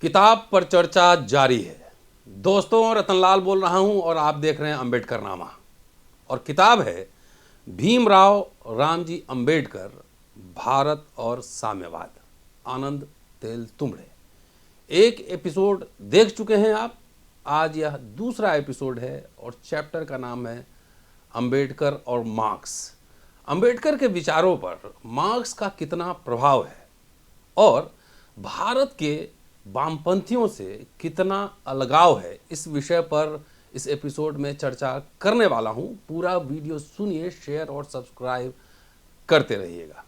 किताब पर चर्चा जारी है। दोस्तों, रतनलाल बोल रहा हूं और आप देख रहे हैं अंबेडकर नामा। और किताब है भीमराव रामजी अंबेडकर, भारत और साम्यवाद, आनंद तेलतुंबड़े। एक एपिसोड देख चुके हैं आप, आज यह दूसरा एपिसोड है और चैप्टर का नाम है अंबेडकर और मार्क्स। अंबेडकर के विचारों पर मार्क्स का कितना प्रभाव है और भारत के वामपंथियों से कितना अलगाव है, इस विषय पर इस एपिसोड में चर्चा करने वाला हूं। पूरा वीडियो सुनिए, शेयर और सब्सक्राइब करते रहिएगा।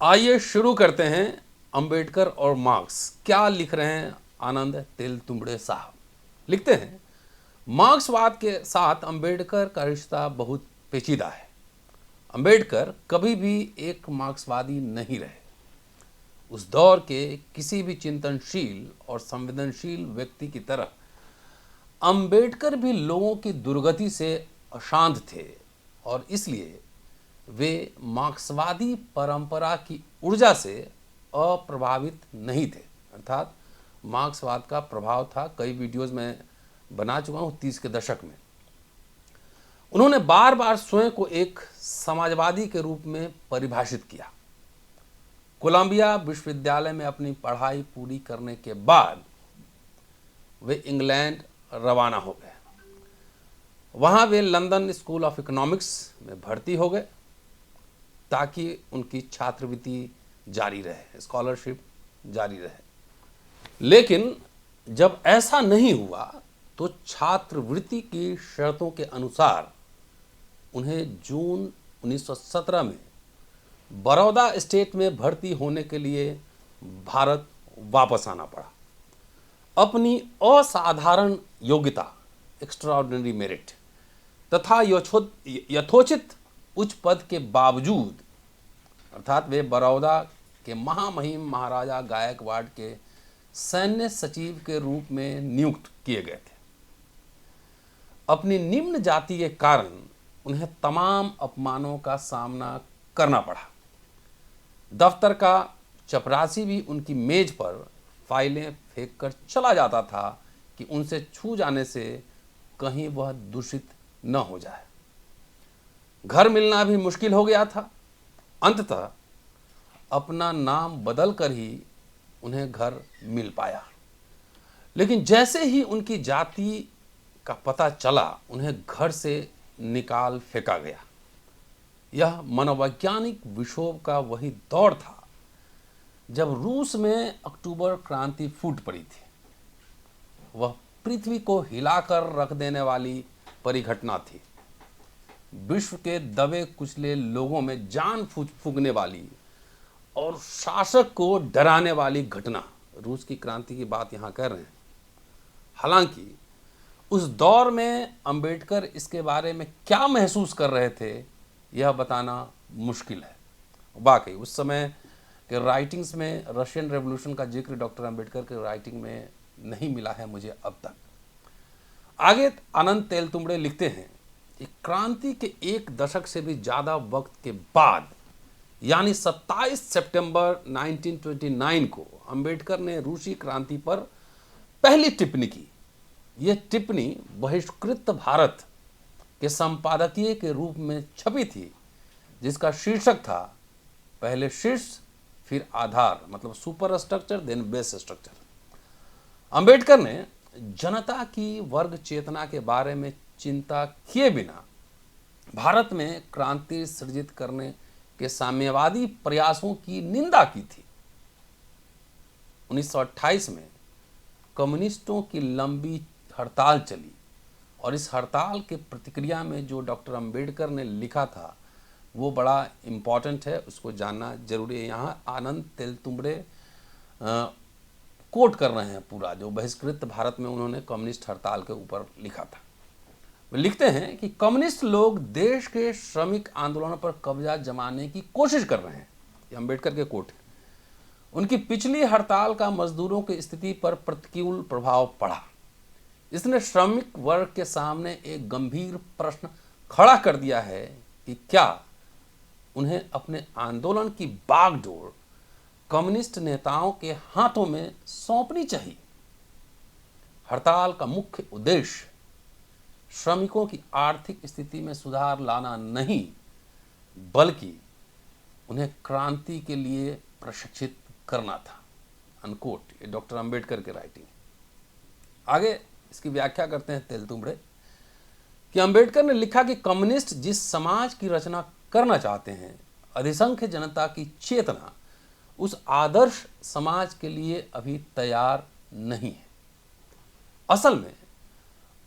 आइए शुरू करते हैं। अंबेडकर और मार्क्स क्या लिख रहे हैं आनंद तेलतुंबड़े साहब। लिखते हैं, मार्क्सवाद के साथ अंबेडकर का रिश्ता बहुत पेचीदा है। अंबेडकर कभी भी एक मार्क्सवादी नहीं रहे। उस दौर के किसी भी चिंतनशील और संवेदनशील व्यक्ति की तरह अंबेडकर भी लोगों की दुर्गति से अशांत थे और इसलिए वे मार्क्सवादी परंपरा की ऊर्जा से अप्रभावित नहीं थे। अर्थात मार्क्सवाद का प्रभाव था। कई वीडियोस में बना चुका हूँ 30 के दशक में। उन्होंने बार बार स्वयं को एक समाजवादी के रूप में परिभाषित किया। कोलंबिया विश्वविद्यालय में अपनी पढ़ाई पूरी करने के बाद वे इंग्लैंड रवाना हो गए। वहाँ वे लंदन स्कूल ऑफ इकोनॉमिक्स में भर्ती हो गए ताकि उनकी छात्रवृत्ति जारी रहे, स्कॉलरशिप जारी रहे। लेकिन जब ऐसा नहीं हुआ तो छात्रवृत्ति की शर्तों के अनुसार उन्हें जून 1917 में बड़ौदा स्टेट में भर्ती होने के लिए भारत वापस आना पड़ा। अपनी असाधारण योग्यता, एक्स्ट्राऑर्डिनरी मेरिट तथा यथोचित उच्च पद के बावजूद, अर्थात वे बड़ौदा के महामहिम महाराजा गायकवाड़ के सैन्य सचिव के रूप में नियुक्त किए गए थे। अपनी निम्न जाति के कारण उन्हें तमाम अपमानों का सामना करना पड़ा। दफ्तर का चपरासी भी उनकी मेज पर फाइलें फेंक कर चला जाता था कि उनसे छू जाने से कहीं वह दूषित न हो जाए। घर मिलना भी मुश्किल हो गया था। अंततः अपना नाम बदल कर ही उन्हें घर मिल पाया। लेकिन जैसे ही उनकी जाति का पता चला, उन्हें घर से निकाल फेंका गया। यह मनोवैज्ञानिक विक्षोभ का वही दौर था जब रूस में अक्टूबर क्रांति फूट पड़ी थी। वह पृथ्वी को हिलाकर रख देने वाली परिघटना थी। विश्व के दबे कुचले लोगों में जान फूंकने वाली और शासक को डराने वाली घटना। रूस की क्रांति की बात यहाँ कर रहे हैं। हालांकि उस दौर में अंबेडकर इसके बारे में क्या महसूस कर रहे थे, यह बताना मुश्किल है। वाकई उस समय के राइटिंग्स में रशियन रेवोल्यूशन का जिक्र डॉक्टर अंबेडकर के राइटिंग में नहीं मिला है मुझे अब तक। आगे आनंद तेलतुंबड़े लिखते हैं कि क्रांति के एक दशक से भी ज़्यादा वक्त के बाद, यानी 27 सितंबर 1929 को अंबेडकर ने रूसी क्रांति पर पहली टिप्पणी की। यह टिप्पणी बहिष्कृत भारत के संपादकीय के रूप में छपी थी, जिसका शीर्षक था पहले शीर्ष फिर आधार, मतलब super structure then base structure. Ambedkar ने जनता की वर्ग चेतना के बारे में चिंता किए बिना भारत में क्रांति सृजित करने के साम्यवादी प्रयासों की निंदा की थी। 1928 में कम्युनिस्टों की लंबी हड़ताल चली और इस हड़ताल के प्रतिक्रिया में जो डॉक्टर अंबेडकर ने लिखा था वो बड़ा इम्पॉर्टेंट है, उसको जानना जरूरी है। यहाँ आनंद तेलतुंबड़े कोट कर रहे हैं पूरा जो बहिष्कृत भारत में उन्होंने कम्युनिस्ट हड़ताल के ऊपर लिखा था। वे लिखते हैं कि कम्युनिस्ट लोग देश के श्रमिक आंदोलनों पर कब्जा जमाने की कोशिश कर रहे हैं। ये अंबेडकर के कोट है। उनकी पिछली हड़ताल का मजदूरों की स्थिति पर प्रतिकूल प्रभाव पड़ा। इसने श्रमिक वर्ग के सामने एक गंभीर प्रश्न खड़ा कर दिया है कि क्या उन्हें अपने आंदोलन की बागडोर कम्युनिस्ट नेताओं के हाथों में सौंपनी चाहिए। हड़ताल का मुख्य उद्देश्य श्रमिकों की आर्थिक स्थिति में सुधार लाना नहीं, बल्कि उन्हें क्रांति के लिए प्रशिक्षित करना था, अनकोट। ये डॉक्टर अंबेडकर की राइटिंग है। आगे इसकी व्याख्या करते हैं तेलतुंबड़े कि अंबेडकर ने लिखा कि कम्युनिस्ट जिस समाज की रचना करना चाहते हैं, अधिसंख्य जनता की चेतना उस आदर्श समाज के लिए अभी तैयार नहीं है। असल में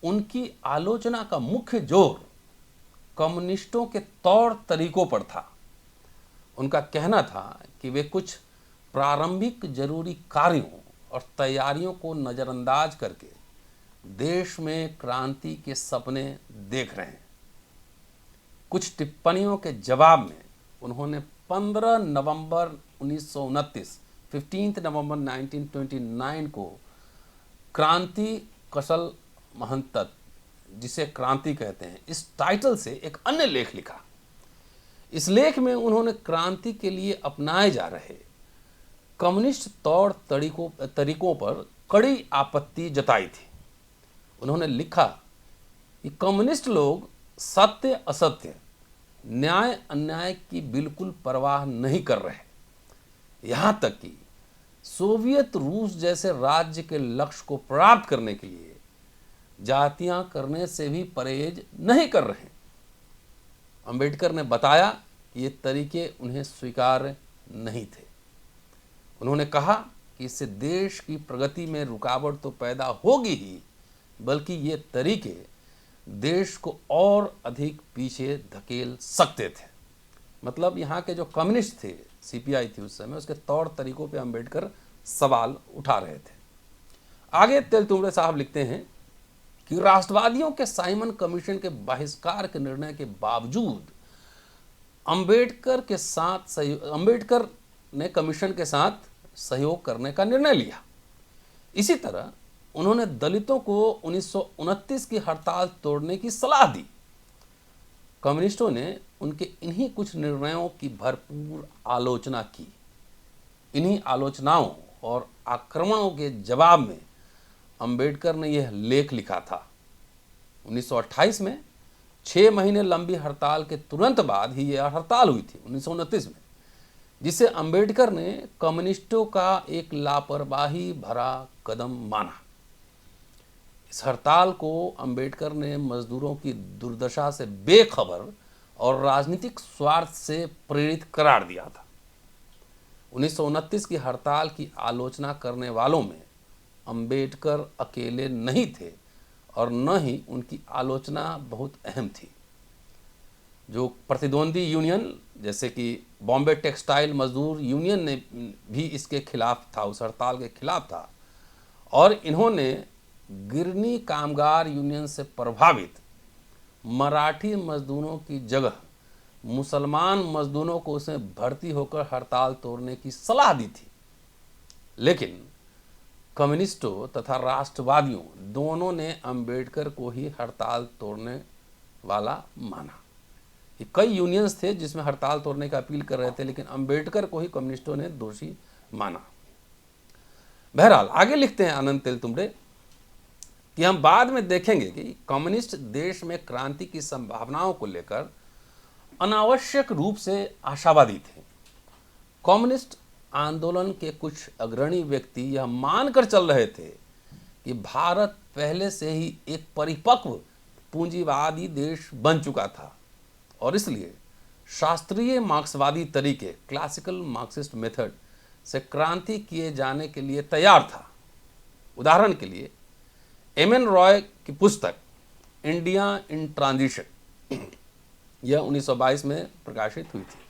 उनकी आलोचना का मुख्य जोर कम्युनिस्टों के तौर तरीकों पर था। उनका कहना था कि वे कुछ प्रारंभिक जरूरी कार्यों और तैयारियों को नज़रअंदाज करके देश में क्रांति के सपने देख रहे हैं। कुछ टिप्पणियों के जवाब में उन्होंने 15 नवंबर 1929 15 नवंबर 1929 को क्रांति कसल महंतत, जिसे क्रांति कहते हैं, इस टाइटल से एक अन्य लेख लिखा। इस लेख में उन्होंने क्रांति के लिए अपनाए जा रहे कम्युनिस्ट तौर तरीकों पर कड़ी आपत्ति जताई थी। उन्होंने लिखा कि कम्युनिस्ट लोग सत्य असत्य, न्याय अन्याय की बिल्कुल परवाह नहीं कर रहे। यहाँ तक कि सोवियत रूस जैसे राज्य के लक्ष्य को प्राप्त करने के लिए जातियां करने से भी परहेज नहीं कर रहे। अंबेडकर ने बताया कि ये तरीके उन्हें स्वीकार्य नहीं थे। उन्होंने कहा कि इससे देश की प्रगति में रुकावट तो पैदा होगी ही, बल्कि ये तरीके देश को और अधिक पीछे धकेल सकते थे। मतलब यहाँ के जो कम्युनिस्ट थे, सीपीआई थी उस समय, उसके तौर तरीकों पे अंबेडकर सवाल उठा रहे थे। आगे तेलतुंबड़े साहब लिखते हैं कि राष्ट्रवादियों के साइमन कमीशन के बहिष्कार के निर्णय के बावजूद अंबेडकर ने कमीशन के साथ सहयोग करने का निर्णय लिया। इसी तरह उन्होंने दलितों को 1929 की हड़ताल तोड़ने की सलाह दी। कम्युनिस्टों ने उनके इन्हीं कुछ निर्णयों की भरपूर आलोचना की। इन्हीं आलोचनाओं और आक्रमणों के जवाब में अंबेडकर ने यह लेख लिखा था। 1928 में 6 महीने लंबी हड़ताल के तुरंत बाद ही यह हड़ताल हुई थी 1929 में, जिसे अंबेडकर ने कम्युनिस्टों का एक लापरवाही भरा कदम माना। इस हड़ताल को अंबेडकर ने मजदूरों की दुर्दशा से बेखबर और राजनीतिक स्वार्थ से प्रेरित करार दिया था। 1929 की हड़ताल की आलोचना करने वालों में अंबेडकर अकेले नहीं थे और न ही उनकी आलोचना बहुत अहम थी। जो प्रतिद्वंदी यूनियन जैसे कि बॉम्बे टेक्सटाइल मजदूर यूनियन ने भी इसके खिलाफ था, उस हड़ताल के खिलाफ था, और इन्होंने गिरनी कामगार यूनियन से प्रभावित मराठी मजदूरों की जगह मुसलमान मजदूरों को उसमें भर्ती होकर हड़ताल तोड़ने की सलाह दी थी। लेकिन कम्युनिस्टों तथा राष्ट्रवादियों दोनों ने अंबेडकर को ही हड़ताल तोड़ने वाला माना। ये कई यूनियंस थे जिसमें हड़ताल तोड़ने का अपील कर रहे थे, लेकिन अंबेडकर को ही कम्युनिस्टों ने दोषी माना। बहरहाल आगे लिखते हैं आनंद तेलतुंबड़े कि हम बाद में देखेंगे कि कम्युनिस्ट देश में क्रांति की संभावनाओं को लेकर अनावश्यक रूप से आशावादी थे। कम्युनिस्ट आंदोलन के कुछ अग्रणी व्यक्ति यह मानकर चल रहे थे कि भारत पहले से ही एक परिपक्व पूंजीवादी देश बन चुका था और इसलिए शास्त्रीय मार्क्सवादी तरीके, क्लासिकल मार्क्सिस्ट मेथड से क्रांति किए जाने के लिए तैयार था। उदाहरण के लिए एम.एन. रॉय की पुस्तक इंडिया इन ट्रांजिशन यह 1922 में प्रकाशित हुई थी।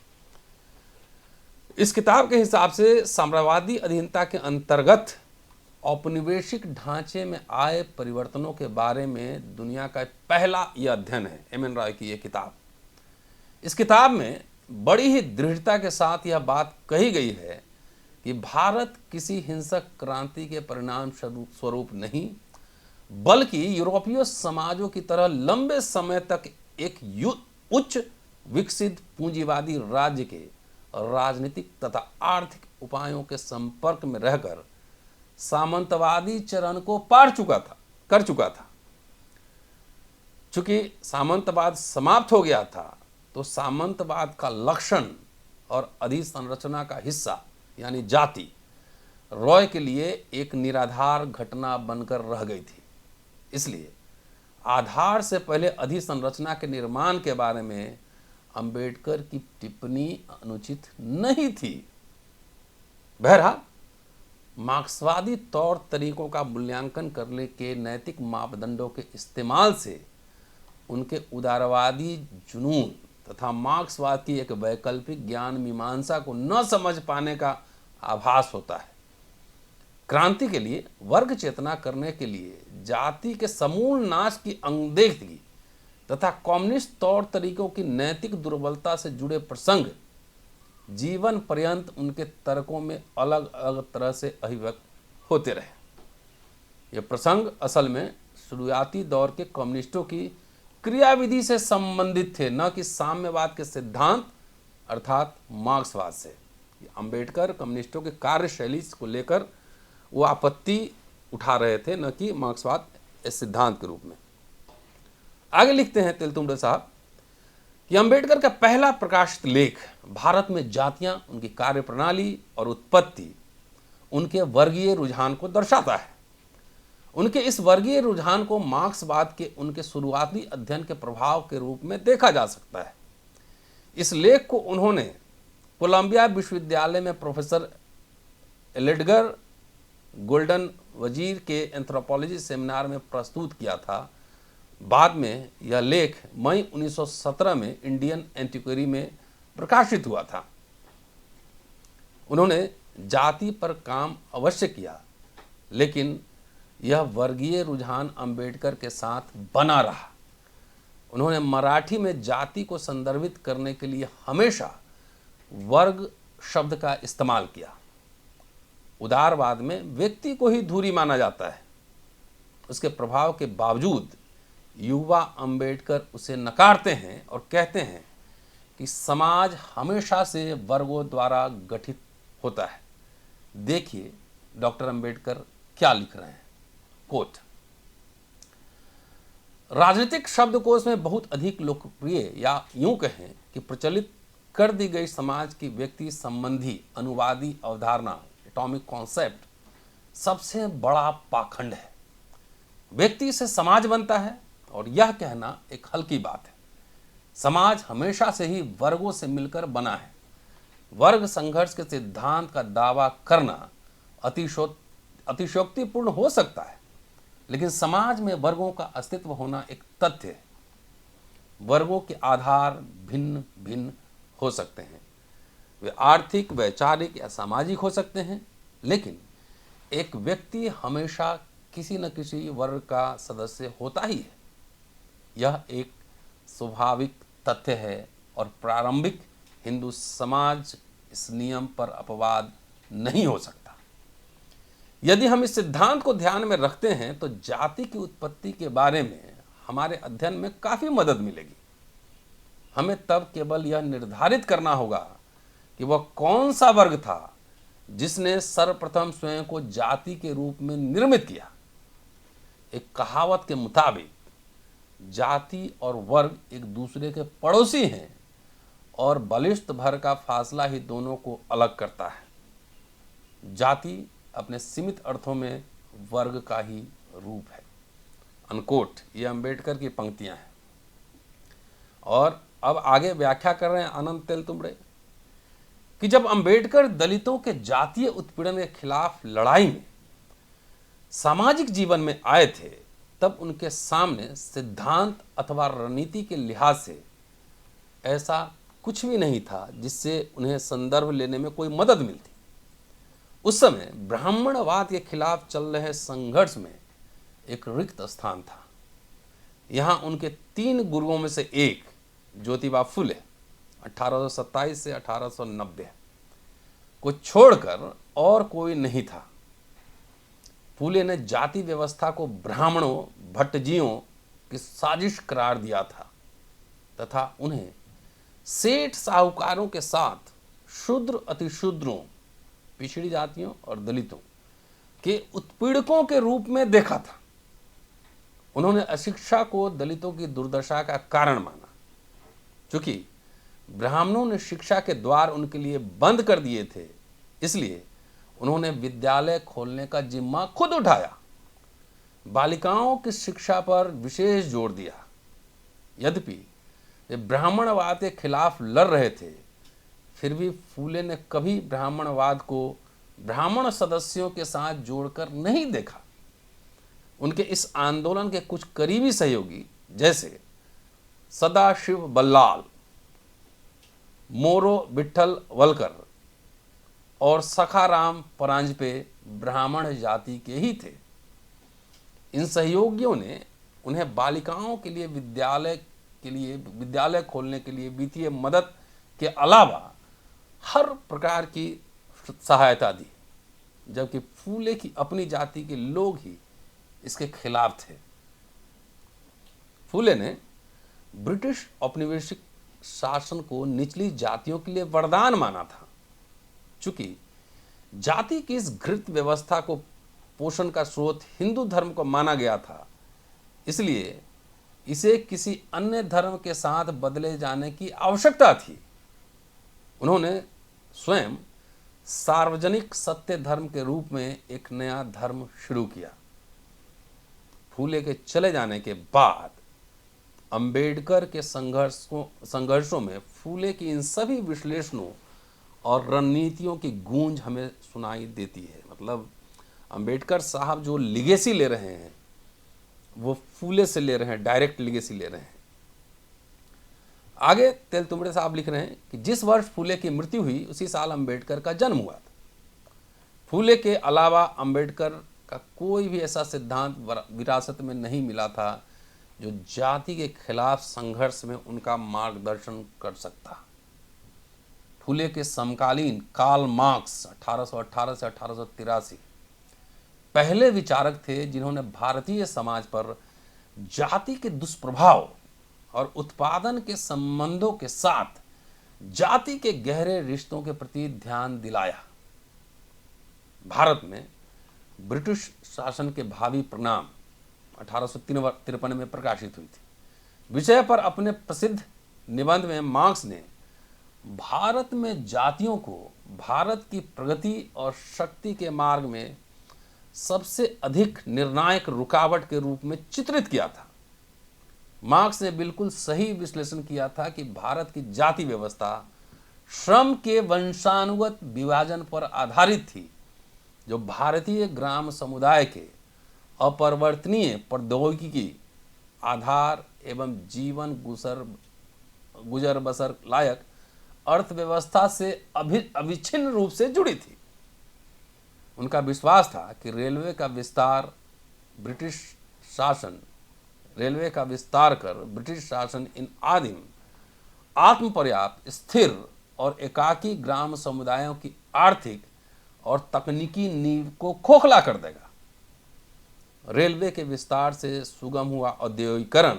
इस किताब के हिसाब से साम्राज्यवादी अधीनता के अंतर्गत औपनिवेशिक ढांचे में आए परिवर्तनों के बारे में दुनिया का पहला यह अध्ययन है, एम.एन. रॉय की यह किताब। इस किताब में बड़ी ही दृढ़ता के साथ यह बात कही गई है कि भारत किसी हिंसक क्रांति के परिणाम स्वरूप नहीं, बल्कि यूरोपीय समाजों की तरह लंबे समय तक एक उच्च विकसित पूंजीवादी राज्य के राजनीतिक तथा आर्थिक उपायों के संपर्क में रहकर सामंतवादी चरण को पार चुका था। कर चुका था। चूंकि सामंतवाद समाप्त हो गया था, तो सामंतवाद का लक्षण और अधिसंरचना का हिस्सा यानी जाति रॉय के लिए एक निराधार घटना बनकर रह गई थी। इसलिए आधार से पहले अधिसंरचना के निर्माण के बारे में अंबेडकर की टिप्पणी अनुचित नहीं थी। बहरहाल, मार्क्सवादी तौर तरीकों का मूल्यांकन करने के नैतिक मापदंडों के इस्तेमाल से उनके उदारवादी जुनून तथा मार्क्सवाद की एक वैकल्पिक ज्ञान मीमांसा को न समझ पाने का आभास होता है। क्रांति के लिए वर्ग चेतना करने के लिए जाति के समूल नाश की अनदेखी तथा कम्युनिस्ट तौर तरीकों की नैतिक दुर्बलता से जुड़े प्रसंग जीवन पर्यंत उनके तर्कों में अलग अलग तरह से अभिव्यक्त होते रहे। ये प्रसंग असल में शुरुआती दौर के कम्युनिस्टों की क्रियाविधि से संबंधित थे, न कि साम्यवाद के सिद्धांत अर्थात मार्क्सवाद से। अंबेडकर कम्युनिस्टों के कार्यशैली को लेकर वो आपत्ति उठा रहे थे, न कि मार्क्सवाद इस सिद्धांत के रूप में। आगे लिखते हैं तेलतुंबड़े साहब कि अंबेडकर का पहला प्रकाशित लेख भारत में जातियां, उनकी कार्यप्रणाली और उत्पत्ति उनके वर्गीय रुझान को दर्शाता है। उनके इस वर्गीय रुझान को मार्क्सवाद के उनके शुरुआती अध्ययन के प्रभाव के रूप में देखा जा सकता है। इस लेख को उन्होंने कोलंबिया विश्वविद्यालय में प्रोफेसर एडगर गोल्डन वजीर के एंथ्रोपोलॉजी सेमिनार में प्रस्तुत किया था। बाद में यह लेख मई 1917 में इंडियन एंटीक्वेरी में प्रकाशित हुआ था। उन्होंने जाति पर काम अवश्य किया, लेकिन यह वर्गीय रुझान अंबेडकर के साथ बना रहा। उन्होंने मराठी में जाति को संदर्भित करने के लिए हमेशा वर्ग शब्द का इस्तेमाल किया। उदारवाद में व्यक्ति को ही धुरी माना जाता है। उसके प्रभाव के बावजूद युवा अंबेडकर उसे नकारते हैं और कहते हैं कि समाज हमेशा से वर्गों द्वारा गठित होता है। देखिए डॉक्टर अंबेडकर क्या लिख रहे हैं। कोट, राजनीतिक शब्दकोश में बहुत अधिक लोकप्रिय या यूं कहें कि प्रचलित कर दी गई समाज की व्यक्ति संबंधी अनुवादी अवधारणा एटॉमिक कॉन्सेप्ट सबसे बड़ा पाखंड है। व्यक्ति से समाज बनता है और यह कहना एक हल्की बात है। समाज हमेशा से ही वर्गों से मिलकर बना है। वर्ग संघर्ष के सिद्धांत का दावा करना अतिशयोक्तिपूर्ण हो सकता है, लेकिन समाज में वर्गों का अस्तित्व होना एक तथ्य है। वर्गों के आधार भिन्न भिन्न हो सकते हैं। वे आर्थिक, वैचारिक या सामाजिक हो सकते हैं, लेकिन एक व्यक्ति हमेशा किसी न किसी वर्ग का सदस्य होता ही है। यह एक स्वाभाविक तथ्य है और प्रारंभिक हिंदू समाज इस नियम पर अपवाद नहीं हो सकता। यदि हम इस सिद्धांत को ध्यान में रखते हैं तो जाति की उत्पत्ति के बारे में हमारे अध्ययन में काफ़ी मदद मिलेगी। हमें तब केवल यह निर्धारित करना होगा कि वह कौन सा वर्ग था जिसने सर्वप्रथम स्वयं को जाति के रूप में निर्मित किया। एक कहावत के मुताबिक जाति और वर्ग एक दूसरे के पड़ोसी हैं और बलिष्ठ भर का फासला ही दोनों को अलग करता है। जाति अपने सीमित अर्थों में वर्ग का ही रूप है। अनकोट, ये अंबेडकर की पंक्तियां हैं। और अब आगे व्याख्या कर रहे हैं आनंद तेलतुंबड़े कि जब अंबेडकर दलितों के जातीय उत्पीड़न के खिलाफ लड़ाई में सामाजिक जीवन में आए थे, तब उनके सामने सिद्धांत अथवा रणनीति के लिहाज से ऐसा कुछ भी नहीं था जिससे उन्हें संदर्भ लेने में कोई मदद मिलती। उस समय ब्राह्मणवाद के खिलाफ चल रहे संघर्ष में एक रिक्त स्थान था। यहाँ उनके 3 गुरुओं में से एक ज्योतिबा फुले 1827 से 1890 को छोड़कर और कोई नहीं था। फूले ने जाति व्यवस्था को ब्राह्मणों, भट्टजियों की साजिश करार दिया था तथा उन्हें सेठ साहूकारों के साथ शूद्र अतिशूद्रों, पिछड़ी जातियों और दलितों के उत्पीड़कों के रूप में देखा था। उन्होंने अशिक्षा को दलितों की दुर्दशा का कारण माना। चूंकि ब्राह्मणों ने शिक्षा के द्वार उनके लिए बंद कर दिए थे, इसलिए उन्होंने विद्यालय खोलने का जिम्मा खुद उठाया। बालिकाओं की शिक्षा पर विशेष जोर दिया। यद्यपि वे ब्राह्मणवाद के खिलाफ लड़ रहे थे, फिर भी फूले ने कभी ब्राह्मणवाद को ब्राह्मण सदस्यों के साथ जोड़कर नहीं देखा। उनके इस आंदोलन के कुछ करीबी सहयोगी जैसे सदाशिव बल्लाल, मोरो विठल वलकर और सखाराम परांजपे ब्राह्मण जाति के ही थे। इन सहयोगियों ने उन्हें बालिकाओं के लिए विद्यालय खोलने के लिए वित्तीय मदद के अलावा हर प्रकार की सहायता दी, जबकि फूले की अपनी जाति के लोग ही इसके खिलाफ थे। फूले ने ब्रिटिश औपनिवेशिक शासन को निचली जातियों के लिए वरदान माना था। चूंकि जाति की इस घृत व्यवस्था को पोषण का स्रोत हिंदू धर्म को माना गया था, इसलिए इसे किसी अन्य धर्म के साथ बदले जाने की आवश्यकता थी। उन्होंने स्वयं सार्वजनिक सत्य धर्म के रूप में एक नया धर्म शुरू किया। फूले के चले जाने के बाद अंबेडकर के संघर्षों में फूले की इन सभी विश्लेषणों और रणनीतियों की गूंज हमें सुनाई देती है। मतलब अंबेडकर साहब जो लिगेसी ले रहे हैं वो फूले से ले रहे हैं, डायरेक्ट लिगेसी ले रहे हैं। आगे तेलतुंबड़े साहब लिख रहे हैं कि जिस वर्ष फूले की मृत्यु हुई उसी साल अंबेडकर का जन्म हुआ था। फूले के अलावा अंबेडकर का कोई भी ऐसा सिद्धांत विरासत में नहीं मिला था जो जाति के खिलाफ संघर्ष में उनका मार्गदर्शन कर सकता। फूले के समकालीन कार्ल मार्क्स 1818 से 1883 पहले विचारक थे जिन्होंने भारतीय समाज पर जाति के दुष्प्रभाव और उत्पादन के संबंधों के साथ जाति के गहरे रिश्तों के प्रति ध्यान दिलाया। भारत में ब्रिटिश शासन के भावी परिणाम 1853 में प्रकाशित हुई थी। विषय पर अपने प्रसिद्ध निबंध में मार्क्स ने भारत में जातियों को भारत की प्रगति और शक्ति के मार्ग में सबसे अधिक निर्णायक रुकावट के रूप में चित्रित किया था। मार्क्स ने बिल्कुल सही विश्लेषण किया था कि भारत की जाति व्यवस्था श्रम के वंशानुगत विभाजन पर आधारित थी, जो भारतीय ग्राम समुदाय के अपरिवर्तनीय प्रौद्योगिकी आधार एवं जीवन गुजर बसर लायक अर्थव्यवस्था से अविच्छिन्न रूप से जुड़ी थी। उनका विश्वास था कि रेलवे का विस्तार कर ब्रिटिश शासन इन आदिम आत्मपर्याप्त स्थिर और एकाकी ग्राम समुदायों की आर्थिक और तकनीकी नींव को खोखला कर देगा। रेलवे के विस्तार से सुगम हुआ औद्योगिकरण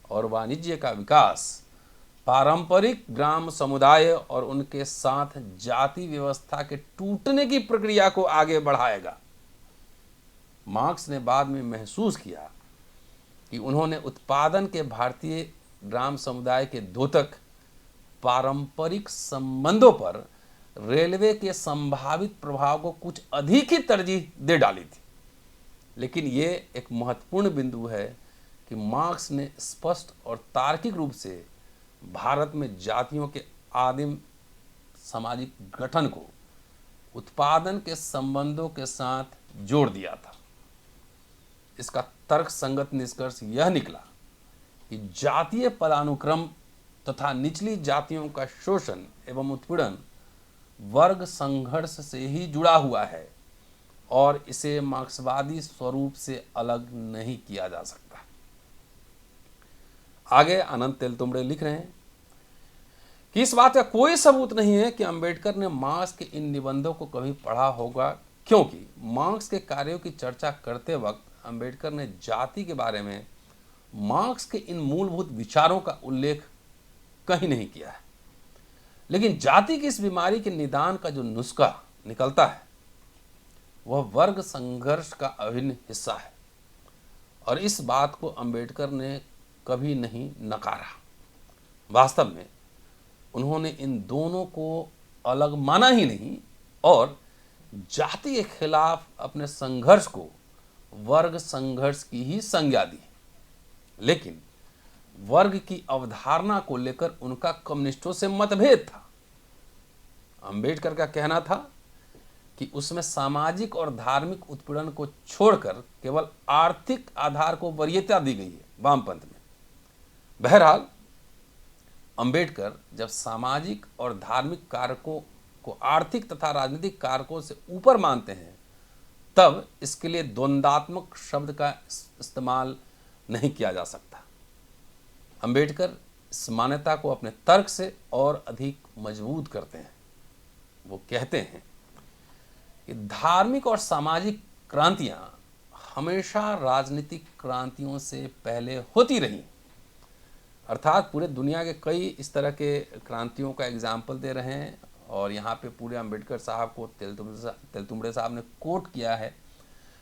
और वाणिज्य का विकास पारंपरिक ग्राम समुदाय और उनके साथ जाति व्यवस्था के टूटने की प्रक्रिया को आगे बढ़ाएगा। मार्क्स ने बाद में महसूस किया कि उन्होंने उत्पादन के भारतीय ग्राम समुदाय के द्योतक पारंपरिक संबंधों पर रेलवे के संभावित प्रभाव को कुछ अधिक ही तरजीह दे डाली थी। लेकिन ये एक महत्वपूर्ण बिंदु है कि मार्क्स ने स्पष्ट और तार्किक रूप से भारत में जातियों के आदिम सामाजिक गठन को उत्पादन के संबंधों के साथ जोड़ दिया था। इसका तर्क संगत निष्कर्ष यह निकला कि जातीय पदानुक्रम तथा निचली जातियों का शोषण एवं उत्पीड़न वर्ग संघर्ष से ही जुड़ा हुआ है और इसे मार्क्सवादी स्वरूप से अलग नहीं किया जा सकता। आगे अनंत तेलतुंबड़े लिख रहे हैं कि इस बात का कोई सबूत नहीं है कि अंबेडकर ने मार्क्स के इन निबंधों को कभी पढ़ा होगा, क्योंकि मार्क्स के कार्यों की चर्चा करते वक्त अंबेडकर ने जाति के बारे में मार्क्स के इन मूलभूत विचारों का उल्लेख कहीं नहीं किया है। लेकिन जाति की इस बीमारी के निदान का जो नुस्खा निकलता है वह वर्ग संघर्ष का अभिन्न हिस्सा है। और इस बात को अंबेडकर ने कभी नहीं नकारा। वास्तव में उन्होंने इन दोनों को अलग माना ही नहीं और जाति के खिलाफ अपने संघर्ष को वर्ग संघर्ष की ही संज्ञा दी। लेकिन वर्ग की अवधारणा को लेकर उनका कम्युनिस्टों से मतभेद था। अंबेडकर का कहना था कि उसमें सामाजिक और धार्मिक उत्पीड़न को छोड़कर केवल आर्थिक आधार को वरीयता दी गई है वामपंथ में। बहरहाल अंबेडकर जब सामाजिक और धार्मिक कारकों को आर्थिक तथा राजनीतिक कारकों से ऊपर मानते हैं तब इसके लिए द्वंद्वात्मक शब्द का इस्तेमाल नहीं किया जा सकता। अंबेडकर इस मान्यता को अपने तर्क से और अधिक मजबूत करते हैं। वो कहते हैं कि धार्मिक और सामाजिक क्रांतियां हमेशा राजनीतिक क्रांतियों से पहले होती रहीं। अर्थात पूरे दुनिया के कई इस तरह के क्रांतियों का एग्जाम्पल दे रहे हैं और यहाँ पे पूरे अंबेडकर साहब को तेलतुंबड़े साहब ने कोट किया है।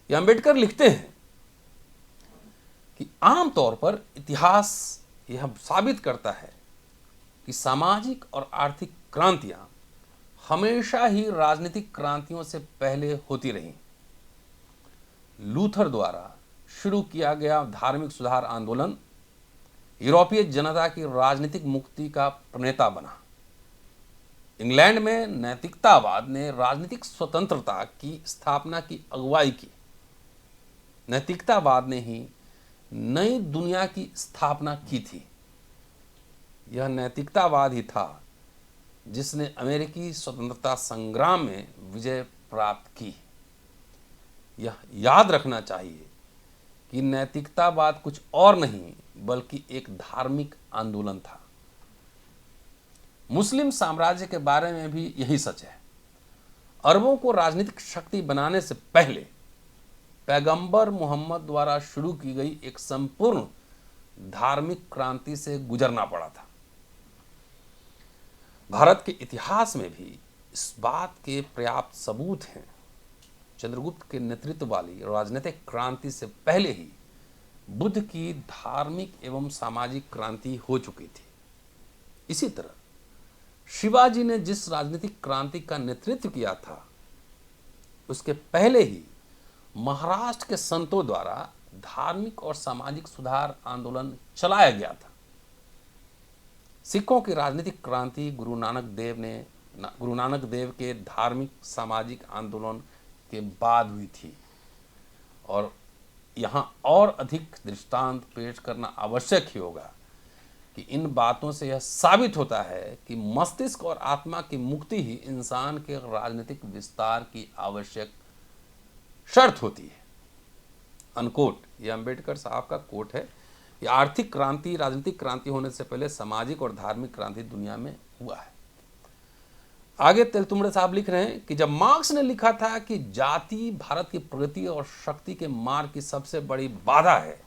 ये अंबेडकर लिखते हैं कि आमतौर पर इतिहास यह साबित करता है कि सामाजिक और आर्थिक क्रांतियां हमेशा ही राजनीतिक क्रांतियों से पहले होती रहीं। लूथर द्वारा शुरू किया गया धार्मिक सुधार आंदोलन यूरोपीय जनता की राजनीतिक मुक्ति का प्रणेता बना। इंग्लैंड में नैतिकतावाद ने राजनीतिक स्वतंत्रता की स्थापना की अगुवाई की। नैतिकतावाद ने ही नई दुनिया की स्थापना की थी। यह नैतिकतावाद ही था जिसने अमेरिकी स्वतंत्रता संग्राम में विजय प्राप्त की। यह याद रखना चाहिए कि नैतिकतावाद कुछ और नहीं बल्कि एक धार्मिक आंदोलन था। मुस्लिम साम्राज्य के बारे में भी यही सच है। अरबों को राजनीतिक शक्ति बनाने से पहले पैगंबर मोहम्मद द्वारा शुरू की गई एक संपूर्ण धार्मिक क्रांति से गुजरना पड़ा था। भारत के इतिहास में भी इस बात के पर्याप्त सबूत हैं। चंद्रगुप्त के नेतृत्व वाली राजनीतिक क्रांति से पहले ही बुद्ध की धार्मिक एवं सामाजिक क्रांति हो चुकी थी। इसी तरह शिवाजी ने जिस राजनीतिक क्रांति का नेतृत्व किया था उसके पहले ही महाराष्ट्र के संतों द्वारा धार्मिक और सामाजिक सुधार आंदोलन चलाया गया था। सिखों की राजनीतिक क्रांति गुरु नानक देव के धार्मिक सामाजिक आंदोलन के बाद हुई थी और यहाँ और अधिक दृष्टांत पेश करना आवश्यक ही होगा कि इन बातों से यह साबित होता है कि मस्तिष्क और आत्मा की मुक्ति ही इंसान के राजनीतिक विस्तार की आवश्यक शर्त होती है। अनकोट। यह अंबेडकर साहब का कोट है। यह आर्थिक क्रांति राजनीतिक क्रांति होने से पहले सामाजिक और धार्मिक क्रांति दुनिया में हुआ है। आगे तेलतुंबड़े साहब लिख रहे हैं कि जब मार्क्स ने लिखा था कि जाति भारत की प्रगति और शक्ति के मार्ग की सबसे बड़ी बाधा है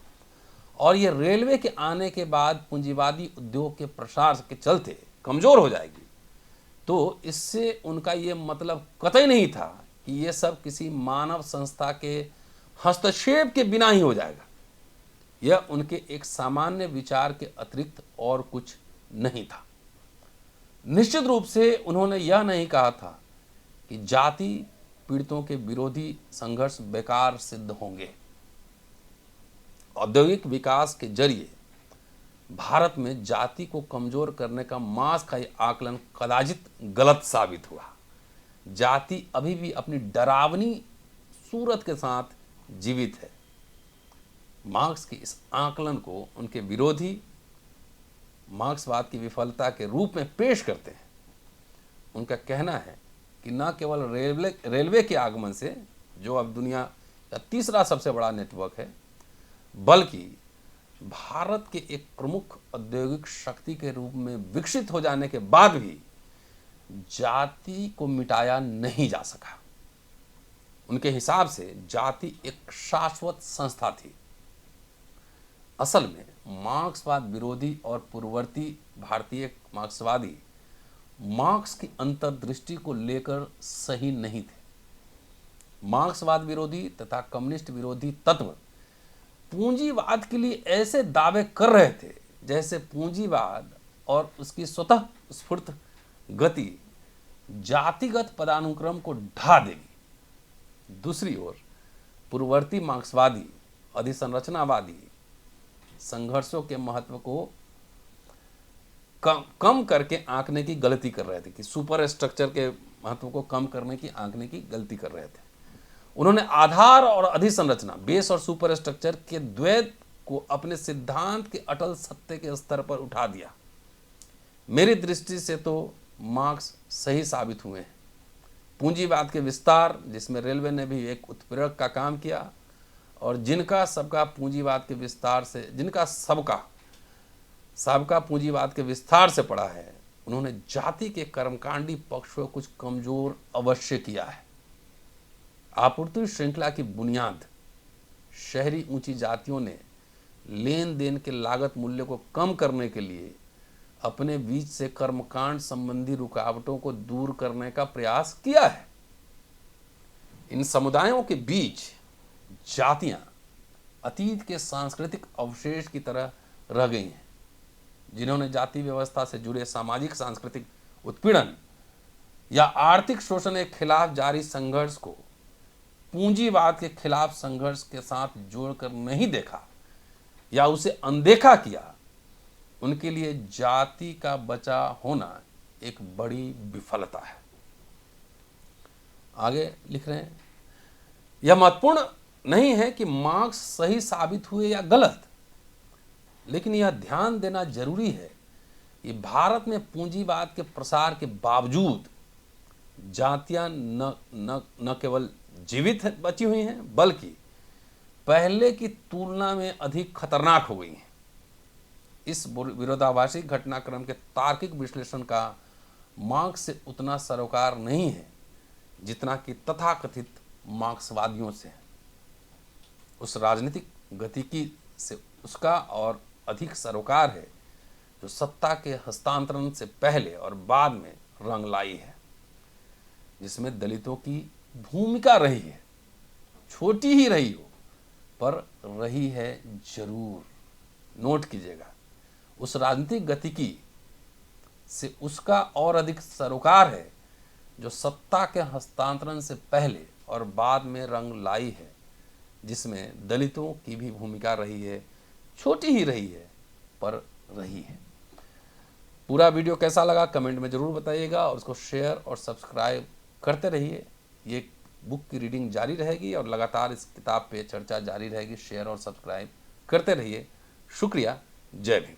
और यह रेलवे के आने के बाद पूंजीवादी उद्योग के प्रसार के चलते कमजोर हो जाएगी, तो इससे उनका ये मतलब कतई नहीं था कि ये सब किसी मानव संस्था के हस्तक्षेप के बिना ही हो जाएगा। यह उनके एक सामान्य विचार के अतिरिक्त और कुछ नहीं था। निश्चित रूप से उन्होंने यह नहीं कहा था कि जाति पीड़ितों के विरोधी संघर्ष बेकार सिद्ध होंगे। औद्योगिक विकास के जरिए भारत में जाति को कमजोर करने का मार्क्स का यह आकलन कदाचित गलत साबित हुआ। जाति अभी भी अपनी डरावनी सूरत के साथ जीवित है। मार्क्स के इस आकलन को उनके विरोधी मार्क्सवाद की विफलता के रूप में पेश करते हैं। उनका कहना है कि न केवल रेलवे के आगमन से, जो अब दुनिया का तीसरा सबसे बड़ा नेटवर्क है, बल्कि भारत के एक प्रमुख औद्योगिक शक्ति के रूप में विकसित हो जाने के बाद भी जाति को मिटाया नहीं जा सका। उनके हिसाब से जाति एक शाश्वत संस्था थी। असल में मार्क्सवाद विरोधी और पूर्ववर्ती भारतीय मार्क्सवादी मार्क्स की अंतर्दृष्टि को लेकर सही नहीं थे। मार्क्सवाद विरोधी तथा कम्युनिस्ट विरोधी तत्व पूंजीवाद के लिए ऐसे दावे कर रहे थे जैसे पूंजीवाद और उसकी स्वतः स्फूर्त गति जातिगत पदानुक्रम को ढा देगी। दूसरी ओर पूर्ववर्ती मार्क्सवादी अधिसंरचनावादी संघर्षों के महत्व को कम करके आंकने की गलती कर रहे थे, कि सुपर स्ट्रक्चर के महत्व को कम करने की आंकने की गलती कर रहे थे। उन्होंने आधार और अधिसंरचना, बेस और सुपर स्ट्रक्चर के द्वैत को अपने सिद्धांत के अटल सत्य के स्तर पर उठा दिया। मेरी दृष्टि से तो मार्क्स सही साबित हुए हैं। पूंजीवाद के विस्तार, जिसमें रेलवे ने भी एक उत्प्रेरक का काम किया, और जिनका सबका पूंजीवाद के विस्तार से सबका पूंजीवाद के विस्तार से पड़ा है, उन्होंने जाति के कर्मकांडी पक्ष को कुछ कमजोर अवश्य किया है। आपूर्ति श्रृंखला की बुनियाद, शहरी ऊंची जातियों ने लेन देन के लागत मूल्य को कम करने के लिए अपने बीच से कर्मकांड संबंधी रुकावटों को दूर करने का प्रयास किया है। इन समुदायों के बीच जातियां अतीत के सांस्कृतिक अवशेष की तरह रह गई हैं, जिन्होंने जाति व्यवस्था से जुड़े सामाजिक सांस्कृतिक उत्पीड़न या आर्थिक शोषण के खिलाफ जारी संघर्ष को पूंजीवाद के खिलाफ संघर्ष के साथ जोड़कर नहीं देखा या उसे अनदेखा किया, उनके लिए जाति का बचा होना एक बड़ी विफलता है। आगे लिख रहे हैं, यह महत्वपूर्ण नहीं है कि मार्क्स सही साबित हुए या गलत, लेकिन यह ध्यान देना जरूरी है कि भारत में पूंजीवाद के प्रसार के बावजूद जातियां न केवल जीवित बची हुई हैं, बल्कि पहले की तुलना में अधिक खतरनाक हो गई हैं। इस विरोधाभासी घटनाक्रम के तार्किक विश्लेषण का मार्क्स से उतना सरोकार नहीं है जितना कि तथाकथित मार्क्सवादियों से। उस राजनीतिक गतिकी से उसका और अधिक सरोकार है जो सत्ता के हस्तांतरण से पहले और बाद में रंग लाई है, जिसमें दलितों की भूमिका रही है, छोटी ही रही हो पर रही है जरूर। नोट कीजिएगा, उस राजनीतिक गतिकी से उसका और अधिक सरोकार है जो सत्ता के हस्तांतरण से पहले और बाद में रंग लाई है, जिसमें दलितों की भी भूमिका रही है, छोटी ही रही है पर रही है। पूरा वीडियो कैसा लगा कमेंट में ज़रूर बताइएगा, और उसको शेयर और सब्सक्राइब करते रहिए। ये बुक की रीडिंग जारी रहेगी और लगातार इस किताब पे चर्चा जारी रहेगी। शेयर और सब्सक्राइब करते रहिए। शुक्रिया। जय भीम।